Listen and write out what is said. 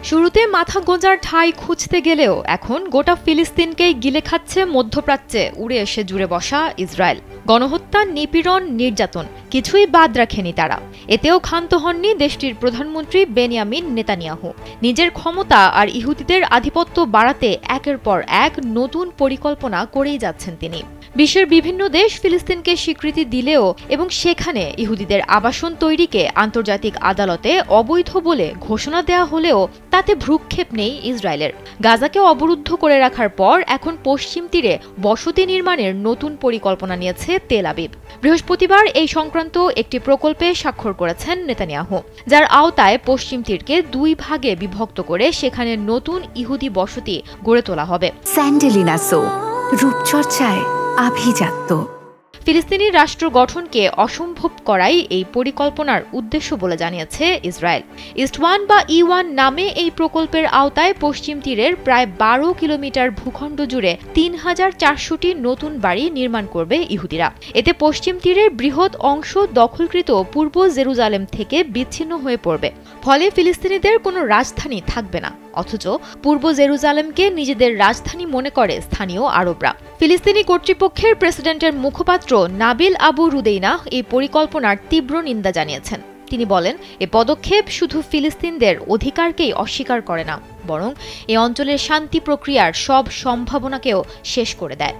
শুরুতে মাথা গোঁজার ঠাঁই খুঁজতে গেলেও এখন গোটা ফিলিস্তিনকেই গিলে খাচ্ছে মধ্যপ্রাচ্যে উড়ে এসে জুড়ে বসা ইসরায়েল। গণহত্যা, নিপীড়ন, নির্যাতন কিছুই বাদ রাখেনি তারা। এতেও ক্ষান্ত হননি দেশটির প্রধানমন্ত্রী বেনিয়ামিন নেতানিয়াহু। নিজের ক্ষমতা আর ইহুদিদের আধিপত্য বাড়াতে একের পর এক নতুন পরিকল্পনা করেই যাচ্ছেন তিনি। বিশ্বের বিভিন্ন দেশ ফিলিস্তিনকে স্বীকৃতি দিলেও এবং সেখানে ইহুদিদের আবাসন তৈরিকে আন্তর্জাতিক আদালতে অবৈধ বলে ঘোষণা দেয়া হলেও তাতে ভ্রুক্ষেপ নেই ইসরায়েলের। গাজাকে অবরুদ্ধ করে রাখার পর এখন পশ্চিম তীরে বসতি নির্মাণের নতুন পরিকল্পনা নিয়েছে তেল আবিব। বৃহস্পতিবার এই সংক্রান্ত একটি প্রকল্পে স্বাক্ষর করেছেন নেতানিয়াহু, যার আওতায় পশ্চিম তীরকে দুই ভাগে বিভক্ত করে সেখানে নতুন ইহুদি বসতি গড়ে তোলা হবে। স্যান্ডেলিনা সো, রূপচর্চায় আভিজাত্য। ফিলিস্তিনি রাষ্ট্র গঠনকে অসম্ভব করাই এই পরিকল্পনার উদ্দেশ্য বলে জানিয়েছে ইসরায়েল। ইস্ট ওয়ান বা E1 নামে এই প্রকল্পের আওতায় পশ্চিম তীরের প্রায় 12 কিলোমিটার ভূখণ্ড জুড়ে 3400টি নতুন বাড়ি নির্মাণ করবে ইহুদিরা। এতে পশ্চিম তীরের বৃহৎ অংশ দখলকৃত পূর্ব জেরুজালেম থেকে বিচ্ছিন্ন হয়ে পড়বে। ফলে ফিলিস্তিনিদের কোনো রাজধানী থাকবে না, অথচ পূর্ব জেরুজালেমকে নিজেদের রাজধানী মনে করে স্থানীয় আরবরা। ফিলিস্তিনি কর্তৃপক্ষের প্রেসিডেন্টের মুখপাত্র নাবিল আবু রুদেইনা এই পরিকল্পনার তীব্র নিন্দা জানিয়েছেন। তিনি বলেন, এ পদক্ষেপ শুধু ফিলিস্তিনদের অধিকারকেই অস্বীকার করে না, বরং এ অঞ্চলের শান্তি প্রক্রিয়ার সব সম্ভাবনাকেও শেষ করে দেয়।